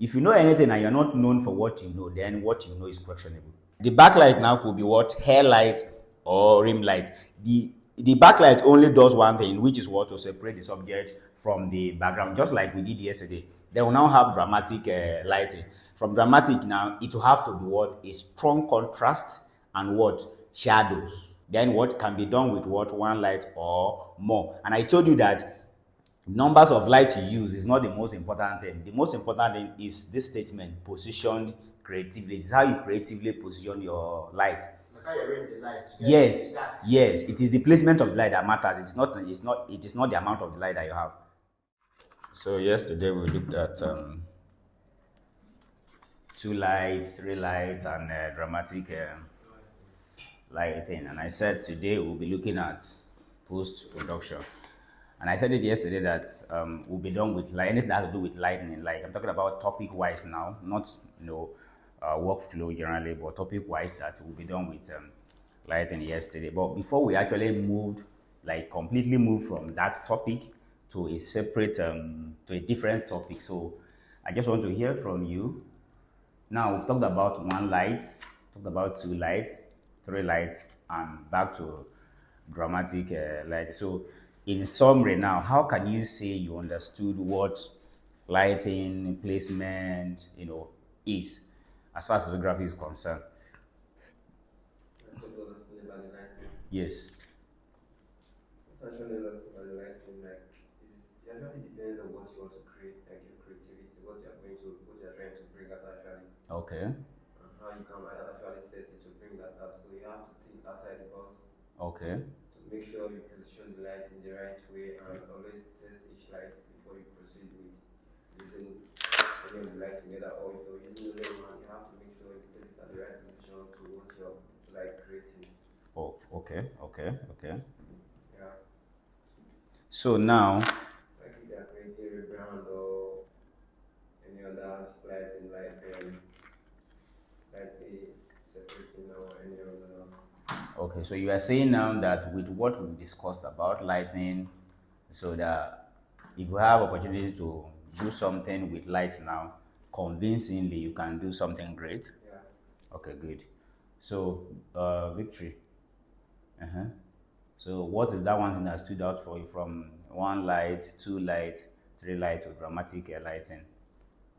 If you know anything and you're not known for what you know, then what you know is questionable. The backlight now could be what? Hair light or rim light. The backlight only does one thing, which is what? To separate the subject from the background, just like we did yesterday. They will now have dramatic lighting. From dramatic now, it will have to be what? A strong contrast and what? Shadows. Then what can be done with what? One light or more. And I told you that numbers of light you use is not the most important thing. The most important thing is this statement: positioned creatively. It's how you creatively position your light. Like how you arrange the light. Yes, yes. It is the placement of the light that matters. It is not the amount of the light that you have. So yesterday we looked at two lights, three lights, and dramatic lighting. And I said today we'll be looking at post production. And I said it yesterday that we'll be done with anything that has to do with lightning. Like I'm talking about topic wise now, not workflow generally, but topic wise that we'll be done with lighting yesterday. But before we actually moved, like completely moved from that topic to a separate to a different topic. So I just want to hear from you. Now we've talked about one light, talked about two lights, three lights, and back to dramatic light. So in summary now, how can you say you understood what lighting placement is as far as photography is concerned? Yes. It's actually lots of lighting, like it actually depends on what you want to create, like your creativity, what you're trying to bring out actually. Okay. And how you can actually set it to bring that out. So you have to think outside the box. Okay. To make sure you position the light in the right way and always test each light before you proceed with using any of the light together. Or if you're using the one, you have to make sure you place it at the right position to what you're like creating. Oh, okay. Yeah. So now, Like if you're creating a brand or any other lighting, like slightly separating or any other. okay, so you are saying now that with what we discussed about lighting, so that if you have opportunity to do something with lights now, convincingly, you can do something great. Yeah. Okay, good. So, Victory. Uh-huh. So, what is that one thing that stood out for you from one light, two light, three light, to dramatic lighting?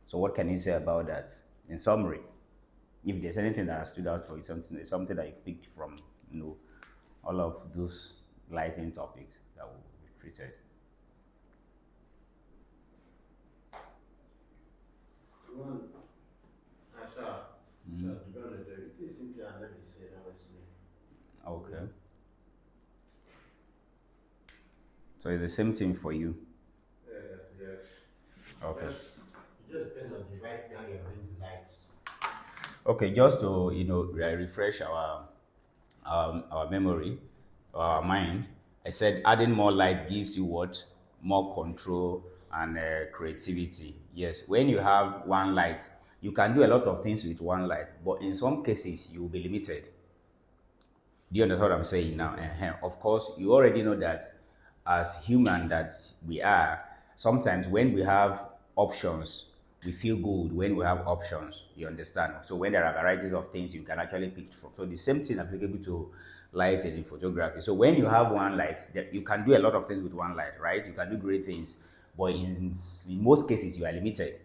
So, what can you say about that in summary? If there's anything that has stood out for you, something that you've picked from all of those lighting topics that we've treated. One, Asha, to be honest, it is simply an say now it's me. Okay. So it's the same thing for you. Yes. Okay. It just depends on the right how you arrange the lights. Okay, just to refresh our memory, our mind. I said adding more light gives you what? More control and creativity. Yes, when you have one light, you can do a lot of things with one light, but in some cases you will be limited. Do you understand what I'm saying now? Of course, you already know that as human that we are, sometimes when we have options, we feel good when we have options. You understand? So when there are varieties of things you can actually pick from. So the same thing applicable to lighting in photography. So when you have one light, you can do a lot of things with one light, right? You can do great things, but in most cases you are limited.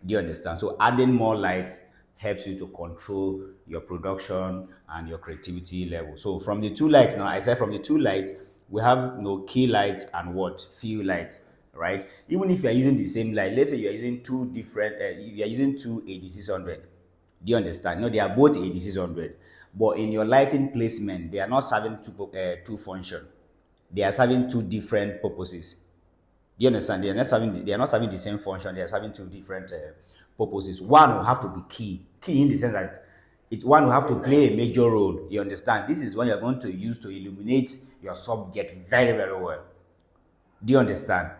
Do you understand? So adding more lights helps you to control your production and your creativity level. So from the two lights now, I said from the two lights, we have key lights and what? Few lights, right? Even if you are using the same light, let's say you are using two different, you are using two AD600. Do you understand? No, they are both AD600, but in your lighting placement, they are not serving two function. They are serving two different purposes. Do you understand? They are not serving the same function. They are serving two different purposes. One will have to be key in the sense that one will have to play a major role. You understand? This is what you are going to use to illuminate your subject very, very well. Do you understand?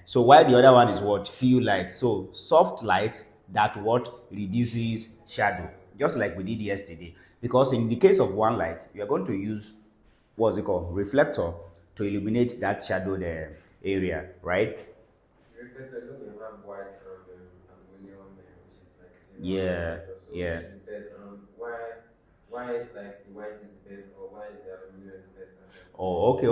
So while the other one is what? Few light. So soft light that what? Reduces shadow. Just like we did yesterday. Because in the case of one light, you are going to use, what's it called? Reflector to illuminate that shadowed area, right? Reflector, don't you have white and aluminum Yeah, reflector. So which yeah. is the best? Why like the white is the best, or why is the aluminum the best actually? Oh, okay.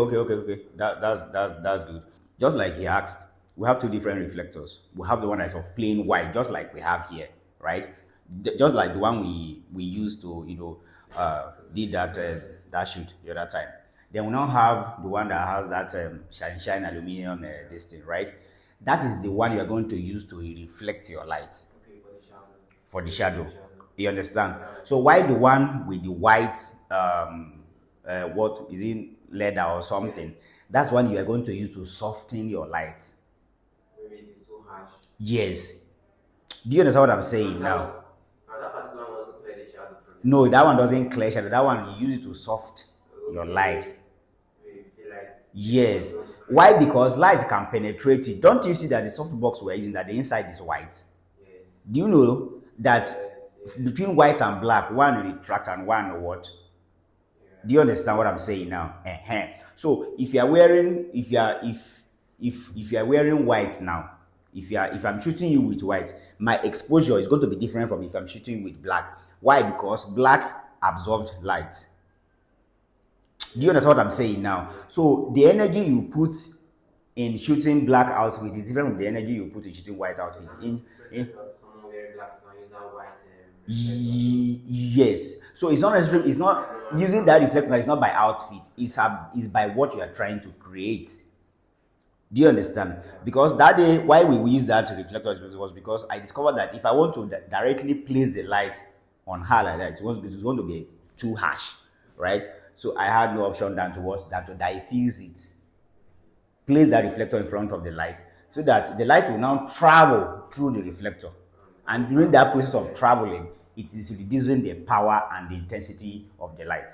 That's good. Just like he asked, we have two different reflectors. We have the one that's of plain white, just like we have here, right? Just like the one we used to, did that shoot the other time. Then we now have the one that has that shine aluminum this thing, right? That is the one you are going to use to reflect your light Okay, for the shadow. for the For shadow. the shadow. You understand? Yeah. So why the one with the white, what is it, leather or something? Yes. That's one you are going to use to soften your light. Maybe if it's too harsh. Yes. Do you understand what I'm saying And now? that particular one also clear the shadow from it. No, that one doesn't clear shadow. That one you use it to soft your Okay. light. Maybe feel like Yes. you want to Why? Because light can penetrate it. Don't you see that the softbox we're using, that the inside is white? yes. Do you know that Yes. between white and black, one retract and one what? Yeah. Do you understand what I'm saying now? So if you are wearing, if you are wearing white now, if I'm shooting you with white, my exposure is going to be different from if I'm shooting with black. Why? Because black absorbed light. Do you understand what I'm saying now? So the energy you put in shooting black outfit is different from the energy you put in shooting white outfit. In Presence of someone wearing black, you can use that white reflector. yes. So it's not necessarily, it's not using that reflector, it's not by outfit, it's by what you are trying to create. Do you understand? Because that day, why we use that reflector was because I discovered that if I want to directly place the light on her like that, it's going to be too harsh, right? So I had no option than to what? Than to diffuse it. Place that reflector in front of the light so that the light will now travel through the reflector. And during that process of traveling, it is reducing the power and the intensity of the light.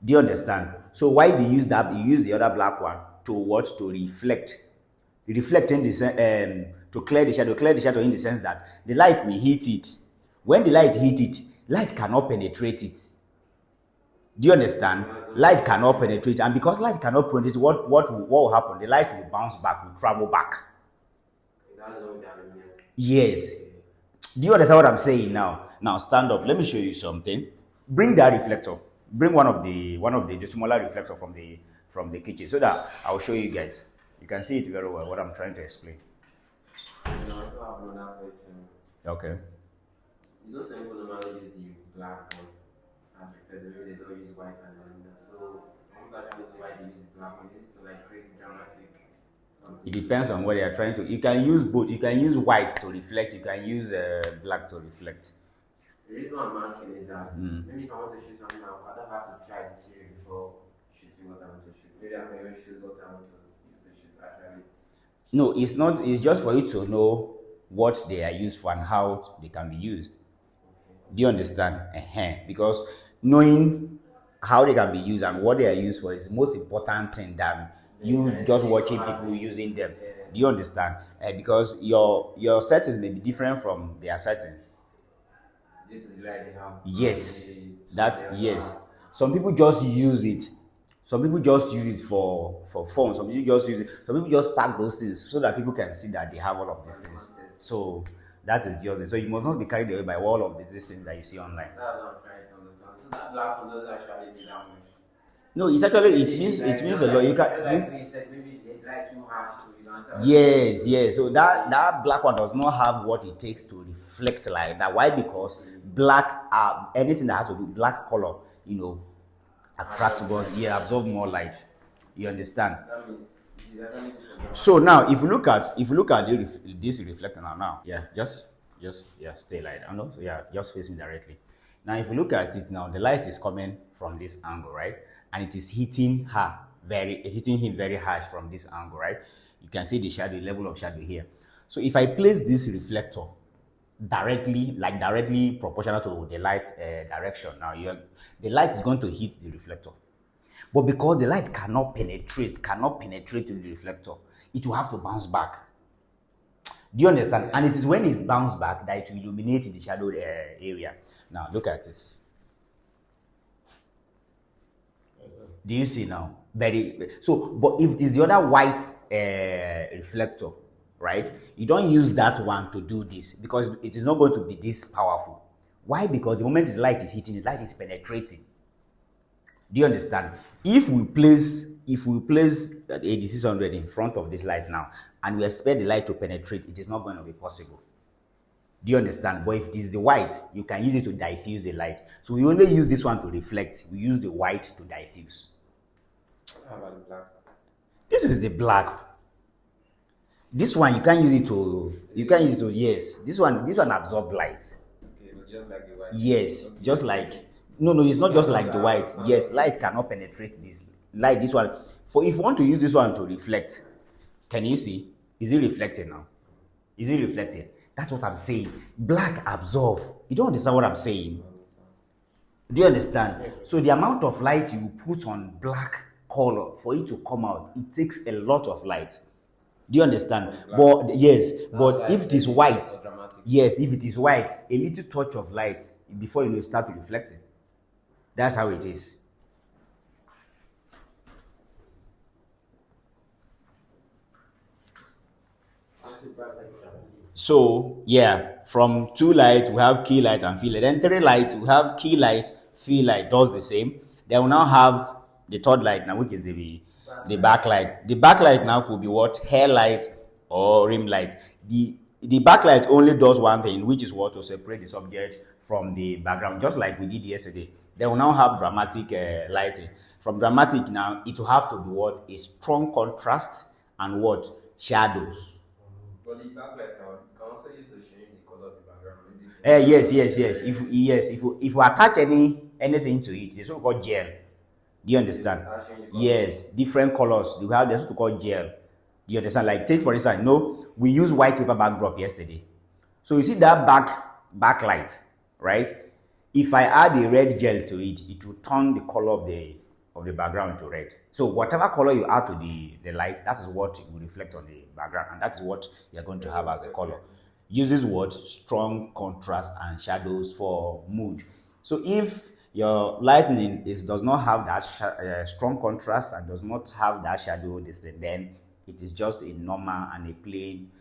Do you understand? So why do you use that? You use the other black one to what? To reflect. Reflect in the to clear the shadow. Clear the shadow in the sense that the light will hit it. When the light hit it, light cannot penetrate it. Do you understand? Light cannot penetrate, and because light cannot penetrate, what will happen? The light will bounce back, will travel back. That is what the aluminum. Yes. Do you understand what I'm saying now? Now stand up. Let me show you something. Bring that reflector. Bring one of the smaller reflector from the kitchen so that I'll show you guys. You can see it very well what I'm trying to explain. And I also have another question. Okay. You know, some people normally use the black one as because maybe they don't use white and aluminum. So I was actually wondering why they use the black one. This is to like create dramatic something. It depends on what they are trying to. You can use both. You can use white to reflect. You can use black to reflect. The reason why I'm asking is that maybe if I want to shoot something, I don't have to try the theory before shooting what I want to shoot. Maybe I can even choose what I want to use to shoot actually. No, it's not. It's just for you to know what they are used for and how they can be used. Do you understand? Because knowing how they can be used and what they are used for is the most important thing than you just watching people using them. Do you understand? Because your settings may be different from their settings. Due to the light they have. Yes, maybe that's something else yes. have. Some people just use it. Some people just use it for fun. Some people just use it. Some people just pack those things so that people can see that they have all of these things. So that is the other. So you must not be carried away by all of these things that you see online. That's what I'm trying to understand. So that black one doesn't actually mean that much. No, it's actually it Maybe means like, it means a lot. You can like you said, maybe they light too harsh to you know. yes. So that black one does not have what it takes to reflect like that. Why? Because black anything that has to do black color, attracts more, yeah, absorb more light. You understand? That means it is actually good for them. So now, if you look at this reflector now, yeah, just stay like that. No, so yeah, just face me directly. Now, if you look at it now, the light is coming from this angle, right? And it is hitting him very harsh from this angle, right? You can see the shadow, level of shadow here. So if I place this reflector directly proportional to the light direction, now the light is going to hit the reflector. But because the light cannot penetrate to the reflector, it will have to bounce back. Do you understand? And it is when it's bounced back that it will illuminate the shadow area. Now look at this. Do you see now? But if it is the other white reflector, right? You don't use that one to do this because it is not going to be this powerful. Why? Because the moment the light is hitting, the light is penetrating. Do you understand? If we place a D600 in front of this light now and we expect the light to penetrate, it is not going to be possible. Do you understand? But if it is the white, you can use it to diffuse the light. So we only use this one to reflect. We use the white to diffuse. How about the black? This is the black. This one you can't use it to. You can't use it to. Yes, this one absorbs light. Okay, but just like the white. Yes, Okay. just like no, it's not just like the white. Yes, light cannot penetrate this. Light, this one. For if you want to use this one to reflect, can you see? Is it reflecting now? Is it reflecting? That's what I'm saying. Black absorb. You don't understand what I'm saying? Do you understand? So the amount of light you put on black color for it to come out, it takes a lot of light. Do you understand? But yes, but if it is white, yes, if it is white, a little touch of light before you start reflecting. That's how it is. So yeah, from 2 lights we have key light and fill light. Then 3 lights we have key light, fill light does the same. Then we now have the third light now, which is the backlight. The backlight now could be what? Hair light or rim light. The backlight only does one thing, which is what? To separate the subject from the background, just like we did yesterday. Then we now have dramatic lighting. From dramatic now, it will have to be what? A strong contrast and what? Shadows. But the backlights now, you can also use to change the color of the background. Maybe Yes. If you attach anything to it, it's what called gel. Do you understand? Yes, different colors. You have this what called gel. Do you understand? Like take for instance, we use white paper backdrop yesterday. So you see that backlight, right? If I add a red gel to it, it will turn the color of the background to red. So whatever color you add to the light, that is what will reflect on the background, and that is what you're going to have as a color. Uses what? Strong contrast and shadows for mood. So if your lighting does not have that strong contrast and does not have that shadow, then it is just a normal and a plain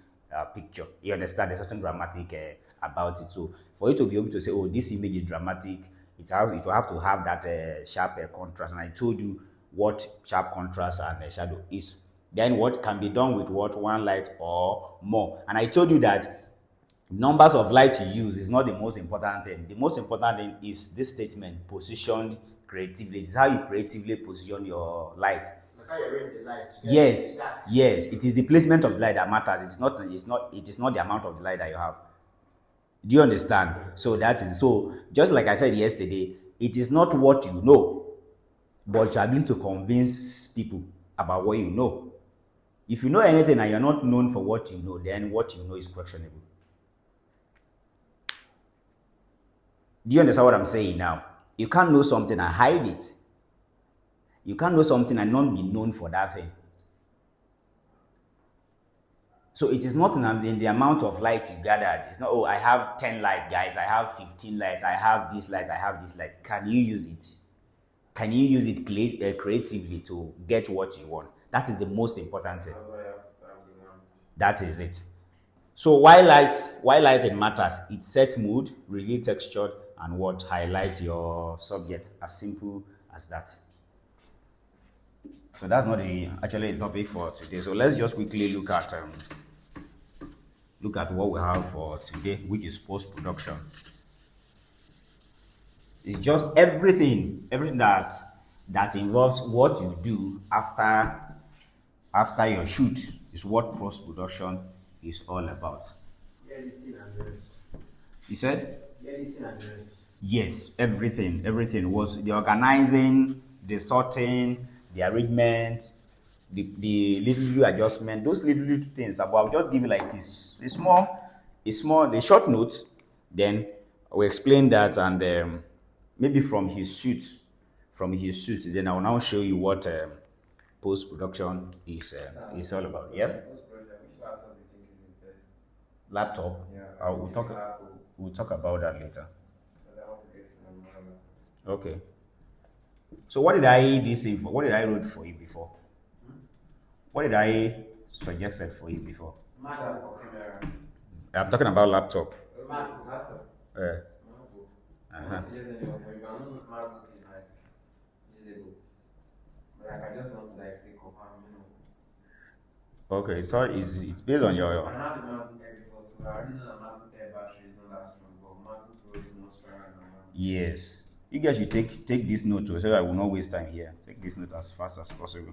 picture. You understand? There's something dramatic about it. So for you to be able to say, oh, this image is dramatic, it will have to have that sharp contrast. And I told you what sharp contrast and shadow is. Then what can be done with what? One light or more. And I told you that numbers of light you use is not the most important thing. The most important thing is this statement: positioned creatively. It's how you creatively position your light. Like how you arrange the light. Yes, it is the placement of the light that matters. It is not the amount of the light that you have. Do you understand? So that is so. Just like I said yesterday, it is not what you know, but your ability to convince people about what you know. If you know anything and you're not known for what you know, then what you know is questionable. Do you understand what I'm saying now? You can't know something and hide it. You can't know something and not be known for that thing. So it is not in the amount of light you gathered. It's not, oh, I have 10 lights, guys. I have 15 lights. I have this light. I have this light. Can you use it? Can you use it creatively to get what you want? That is the most important thing. That is it. So why lighting matters? It sets mood, reveals texture, and what highlights your subject. As simple as that. So that's not actually the topic for today. So let's just quickly look at what we have for today, which is post-production. It's just everything that involves what you do after your shoot is what post-production is all about. You said? Yes, everything was the organizing, the sorting, the arrangement, the little adjustment, those little things. But I'll just give you like this a short note. Then we'll explain that, and maybe from his suit. Then I will now show you what post production is all about. Yeah. Which laptop do you think is the best? Laptop. Yeah. We'll talk about that later. Because I want to get some more. Okay. So what did I write for you before? What did I suggested for you before? Mac or camera? I'm talking about laptop. Mac, laptop. Uh, MacBook. uh-huh. Suggesting your point, but I know MacBook is like usable. But like I just want to like say confirm, you know. Okay, so it's based on I your. had the MacBook Air before, so I already know that MacBook Air battery is not that strong, but MacBook Pro is more stronger than MacBook. Yes. You guys should take this note too, so that I will not waste time here. Take this note as fast as possible.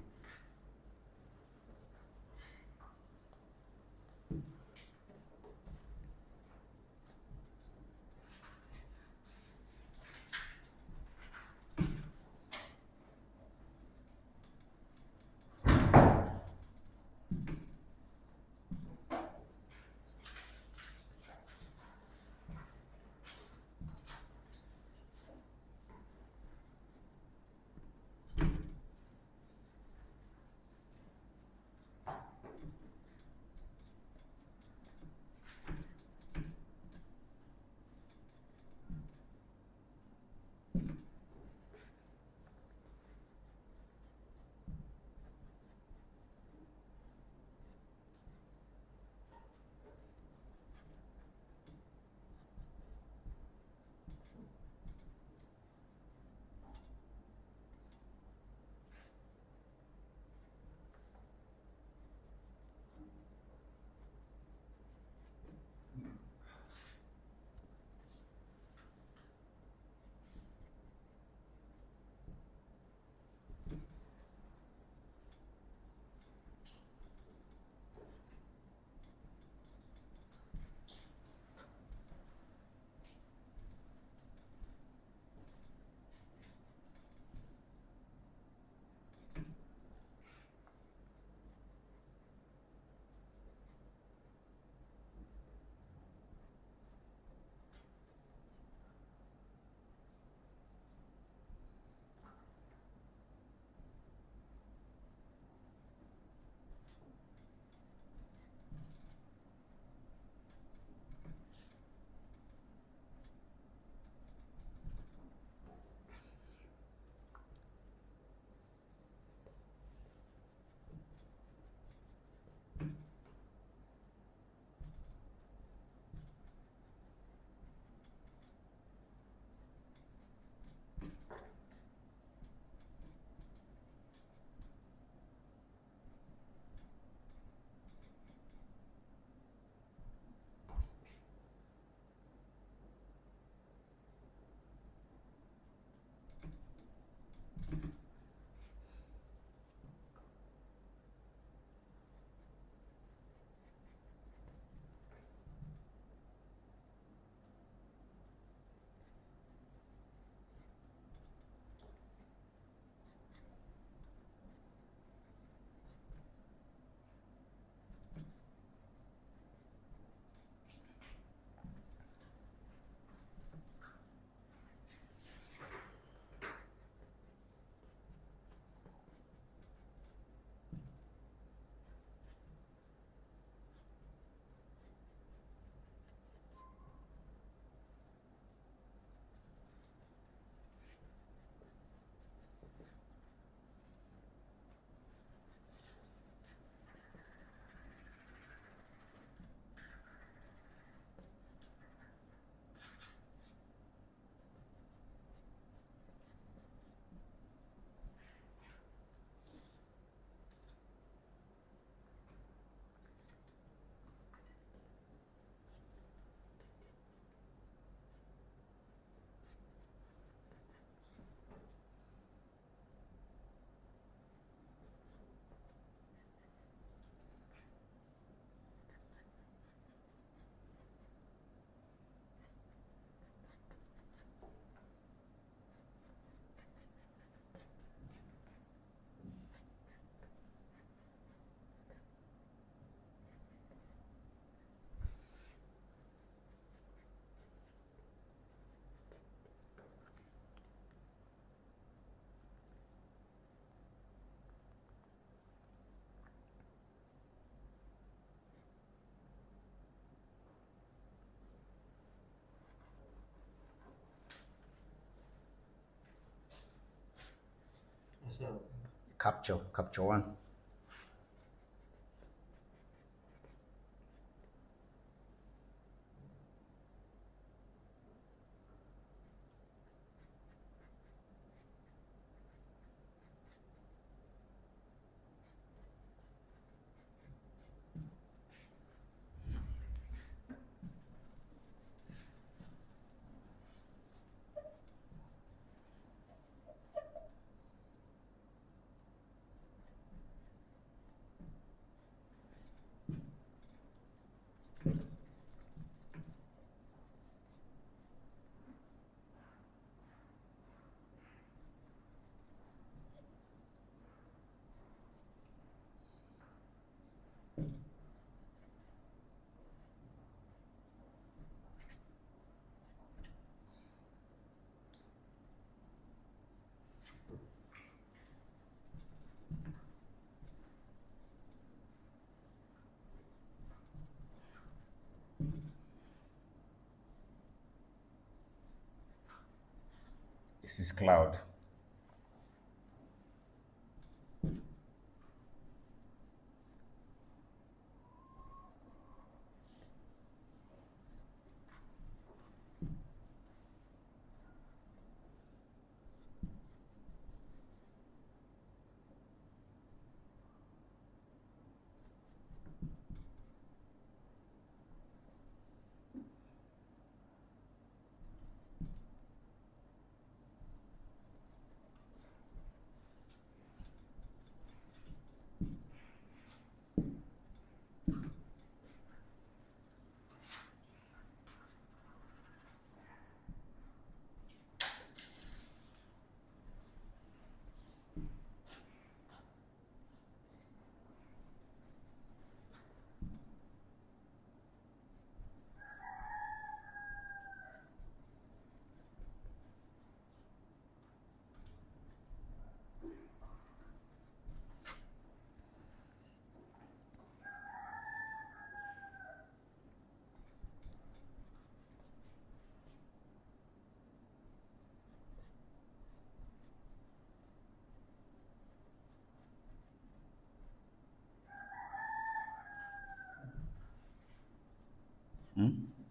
So, Capture one. This is cloud.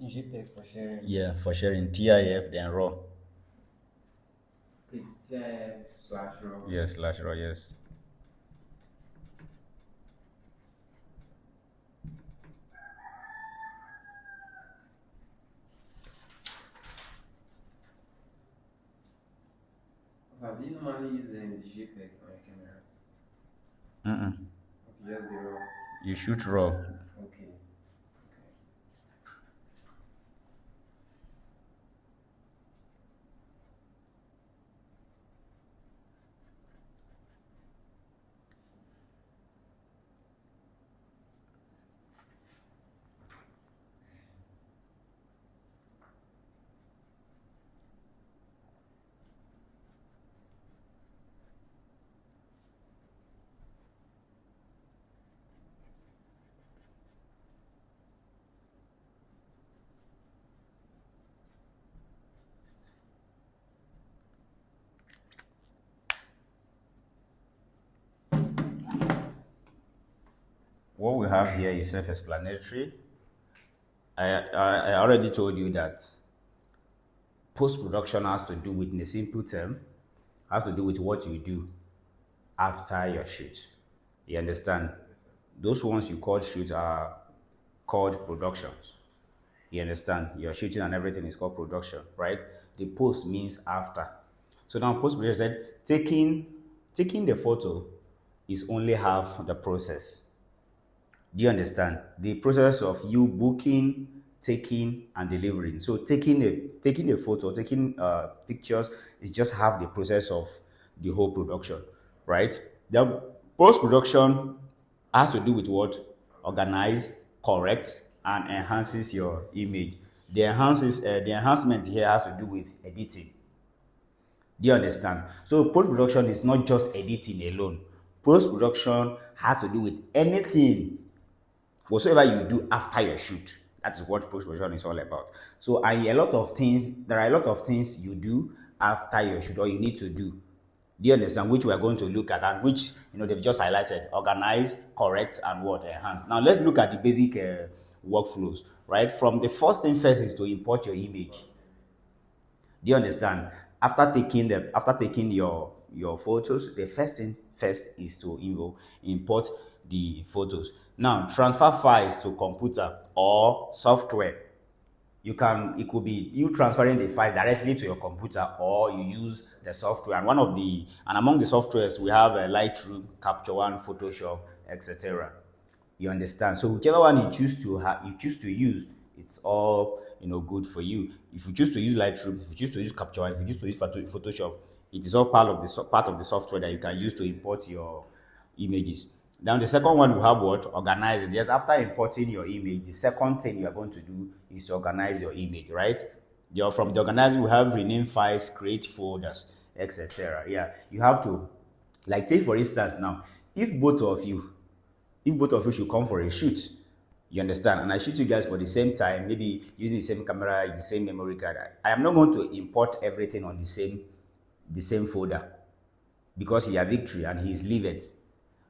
JPEG for sharing. Yeah, for sharing TIF then raw. Click TIF/RAW. Yes, slash raw. Yes. So do you normally use the JPEG on your camera? Mm-mm. Okay, just the RAW. You shoot raw. Okay. What we have here is self-explanatory. I already told you that post-production has to do with, in a simple term, has to do with what you do after your shoot. You understand? Those ones you call shoot are called productions. You understand? Your shooting and everything is called production, right? The post means after. So now post production said taking the photo is only half the process. Do you understand? The process of you booking, taking, and delivering. So taking a photo, taking pictures is just half the process of the whole production, right? The post production has to do with what? Organize, correct, and enhances your image. The enhancement here has to do with editing. Do you understand? So post production is not just editing alone. Post production has to do with anything whatsoever you do after your shoot. That is what post production is all about. So there are a lot of things you do after your shoot or you need to do. Do you understand? Which we are going to look at and which they've just highlighted: organize, correct, and what enhance. Now let's look at the basic workflows. Right from the first thing first is to import your image. Do you understand? After taking your photos, the first thing first is to import the photos. Now transfer files to computer or software. It could be you transferring the file directly to your computer or you use the software. And among the softwares we have Lightroom, Capture One, Photoshop, etc. You understand? So whichever one you choose to use, it's all good for you. If you choose to use Lightroom, if you choose to use Capture One, if you choose to use Photoshop, it is all part of the software that you can use to import your images. Now the second one we have what? Organize it. Yes, after importing your image, the second thing you are going to do is to organize your image, right? From the organizing, we have rename files, create folders, etc. Yeah, you have to, like, take for instance now, if both of you should come for a shoot, you understand, and I shoot you guys for the same time, maybe using the same camera, the same memory card, I am not going to import everything on the same the same folder because you are Victory and he is Livet.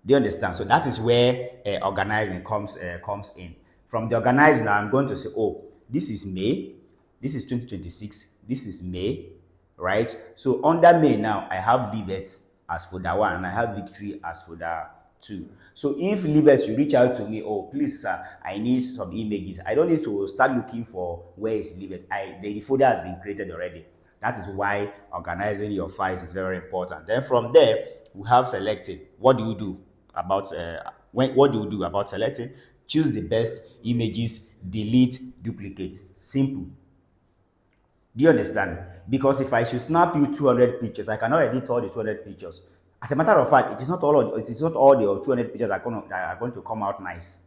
Do you understand? So that is where organizing comes in. From the organizing, I'm going to say, oh, this is May, this is 2026, this is May, right? So under May now, I have Livet as folder 1 and I have Victory as folder 2. So if Livet you reach out to me, oh please sir, I need some images. I don't need to start looking for where is Livet. The folder has been created already. That is why organizing your files is very important. Then from there, we have selecting. What do you do about what do you do about selecting? Choose the best images, delete, duplicate. Simple. Do you understand? Because if I should snap you 200 pictures, I cannot edit all the 200 pictures. As a matter of fact, it is not all the 200 pictures that are going to come out nice.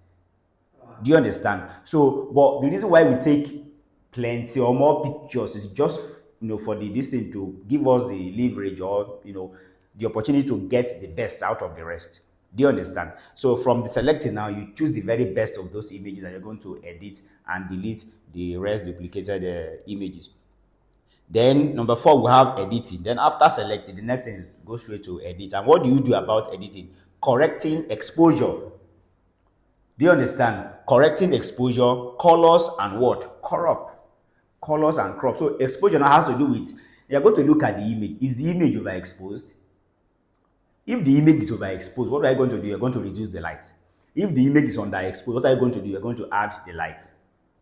Do you understand? So, but the reason why we take plenty or more pictures is just for the distance to give us the leverage or the opportunity to get the best out of the rest. Do you understand? So from the selecting now, you choose the very best of those images that you're going to edit and delete the rest duplicated images. Then number 4, we have editing. Then after selecting, the next thing is to go straight to edit. And what do you do about editing? Correcting exposure. Do you understand? Correcting exposure, colors, and what? Crop. Colors and crop. So exposure now has to do with, you're going to look at the image. Is the image overexposed? If the image is overexposed, what are you going to do? You're going to reduce the light. If the image is underexposed, what are you going to do? You're going to add the light.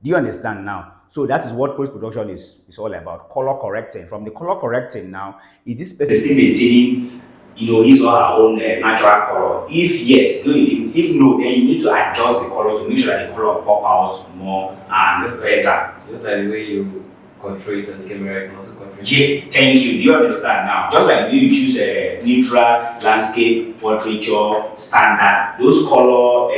Do you understand now? So that is what post-production is all about. Color correcting. From the color correcting now, is this person still maintaining his or her own natural color? If yes, good. If no, then you need to adjust the color to make sure that the color pop out more and better. Just like the way you control it on the camera, you can also control it. Yeah, thank you. Do you understand now? Just like you choose a neutral, landscape, portraiture, standard, those color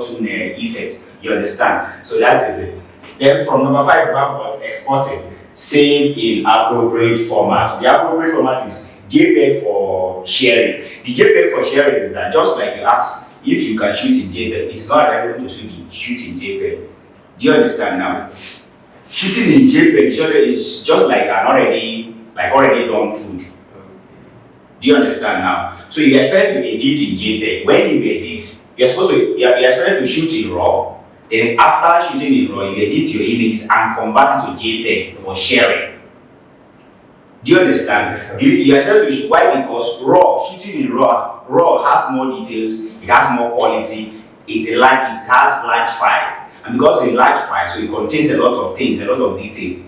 tune effects. You understand? So that is it. Then from number 5, we have what? Exporting. Save in appropriate format. The appropriate format is JPEG for sharing. The JPEG for sharing is that just like you asked if you can shoot in JPEG, it's not available to shoot in JPEG. Do you understand now? Shooting in JPEG is just like an already done food. Do you understand now? So you expect to edit in JPEG. When you edit, you're expected to shoot in RAW. Then after shooting in RAW, you edit your images and convert it to JPEG for sharing. Do you understand? You expect to shoot. Why? Because shooting in RAW has more details, it has more quality, it has large file. And because it's a large file, so it contains a lot of things, a lot of details.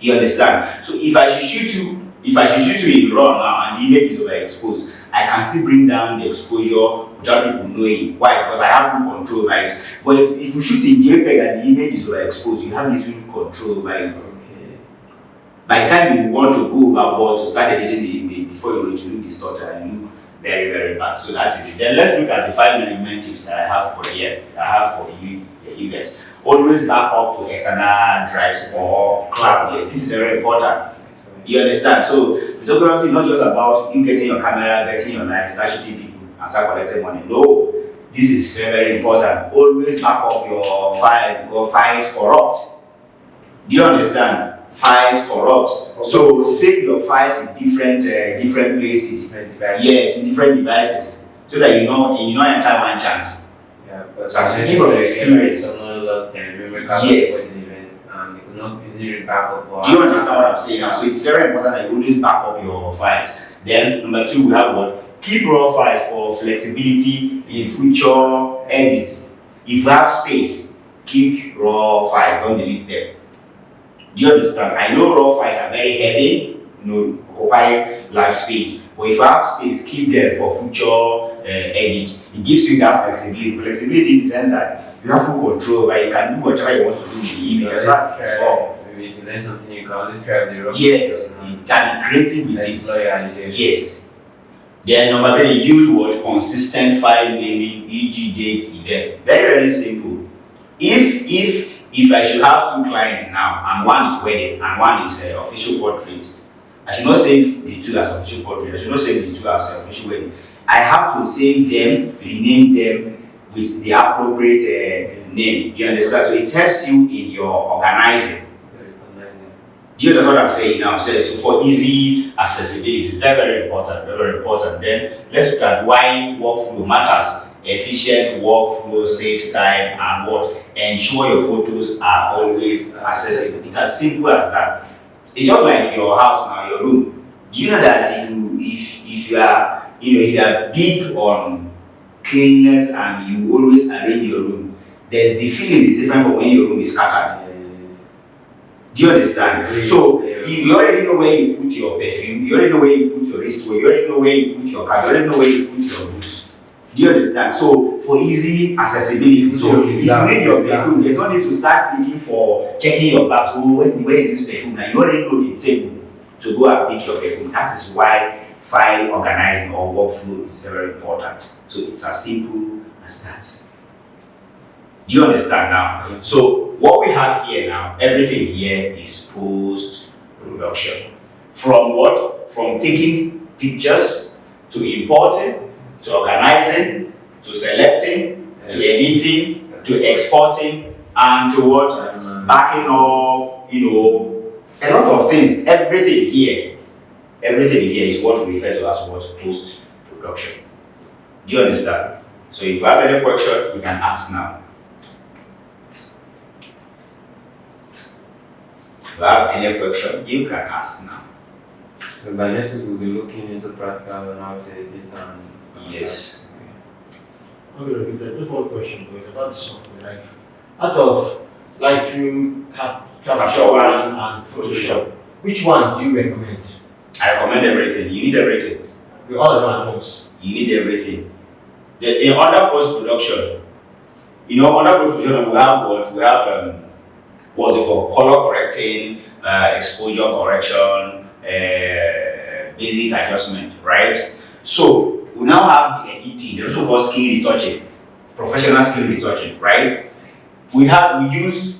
You understand? So if I should shoot you in RAW now and the image is overexposed, I can still bring down the exposure without people knowing. Why? Because I have full control, right? But if you shoot in JPEG and the image is overexposed, you have little control, right? Okay. By the time you want to go overboard to start editing the image, before you know it, you look distorted and look very, very bad. So that is it. Then let's look at the 5 element tips that I have for here, that I have for you guys. Always back up to external drives or cloud. Yeah, this is very important. You understand? So photography is not just about you getting your camera, getting your lights, start shooting people and start collecting money. No, this is very, very important. Always back up your file because files corrupt. Do you understand? Files corrupt. Okay. So save your files in different places. Yes, in different devices, so that you know enter one chance. Yeah, but so I'm speaking from experience. Yes. Do you understand what I'm saying now? So it's very important that you always back up your files. Then number 2, we have what? Keep raw files for flexibility in future edits. If you have space, keep raw files, don't delete them. Do you understand? I know raw files are very heavy, occupy large space. But if you have space, keep them for future edit. It gives you that flexibility. Flexibility in the sense that you have full control, right? You can do whatever you want to do with the image. As far as it's raw. Maybe if you learn something, you can always try the raw. Yes, you can be creative with it. Yes. Then number 3, use what? Consistent file naming, e.g. date, event. Very, very simple. If I should have 2 clients now, and one is wedding and one is official portraits, I should not save the 2 as official portrait. I should not save the 2 as official wedding. I have to save them, rename them with the appropriate name. You understand? So it helps you in your organizing. Do Do you understand what I'm saying now? So for easy accessibility, it's very, very important, very, very important. Then let's look at why workflow matters. Efficient workflow saves time and what? Ensure your photos are always accessible. It's as simple as that. It's just like your house now, your room. Do you know that if you are if you are big on cleanliness and you always arrange your room, there's the feeling is different from when your room is scattered. Do you understand? So you already know where you put your perfume, you already know where you put your wristwatch, you already know where you put your card, you already know where you put your boots. Do you understand? So for easy accessibility, so if you need your perfume, there's no need to start looking for checking your bag. Oh, where is this perfume? Now you already know the table to go and pick your perfume. That is why file organizing or workflow is very important. So it's as simple as that. Do you understand now? Yes. So what we have here now, everything here is post-production. From what? From taking pictures to importing, to organizing, to selecting, to editing, to exporting, and to what? Backing up, a lot of things. Everything here is what we refer to as what? Post-production. Do you understand? So if you have any question, you can ask now. If you have any question, you can ask now. So by next week we'll be looking into practical and how to edit and yes. Okay, just one question about the software. Like out of Lightroom, Capture One, and Photoshop, which one do you recommend? I recommend everything. You need everything. We all of them at once. You need everything. In other post-production, under post-production we have what? We have what's it called? Color correcting, exposure correction, basic adjustment, right? So we now have the editing, the also called skill retouching, professional skill retouching, right? We use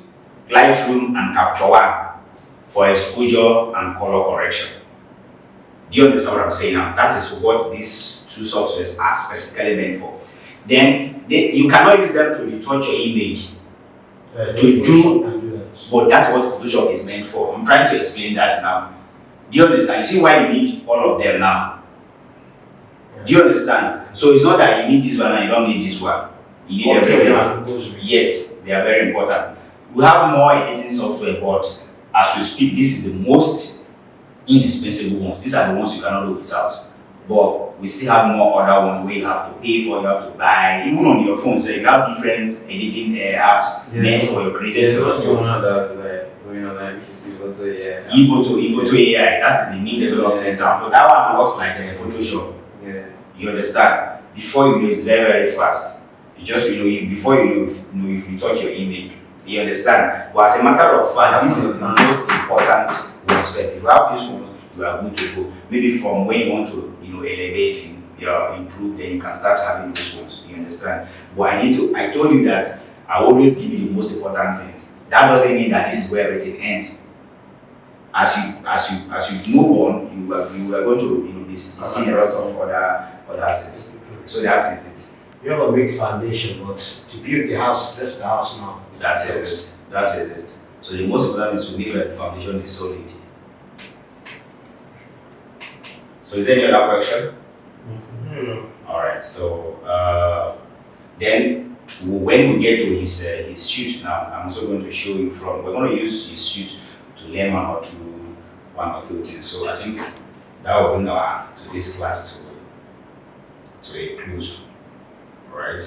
Lightroom and Capture One for exposure and color correction. Do you understand what I'm saying now? That is what these two softwares are specifically meant for. Then you cannot use them to retouch your image. But that's what Photoshop is meant for. I'm trying to explain that now. Do you understand? You see why you need all of them now? Do you understand? So it's not that you need this one and you don't need this one. You need everything. Yes, they are very important. We have more editing software, but as we speak, this is the most indispensable ones. These are the ones you cannot do without. But we still have more other ones where you have to pay for, you have to buy. Even on your phone, so you have different editing apps meant for your creative phone. There's one that going online, which is Evoto AI. Evoto AI, that's the new development app. But that one works like Photoshop. Yes. You understand? Before you know, it's very, very fast. You just, before you know, if you touch your image, you understand? But as a matter of fact, this is the most important one first. If you have this one, you are good to go. Maybe from when you want to, elevate, improve, then you can start having these ones. You understand? But I told you that I always give you the most important things. That doesn't mean that this is where everything ends. As you move on, you are going to be seeing a lot of other things. So that is it. You have a big foundation, but to build the house, that's the house now. That is it. So the most important is to make sure the foundation is solid. So is there any other question? Alright, so then when we get to his shoot now, I'm also going to show you we're going to use his shoot to learn one or two things. So I think that will bring our today's class to a close. Alright.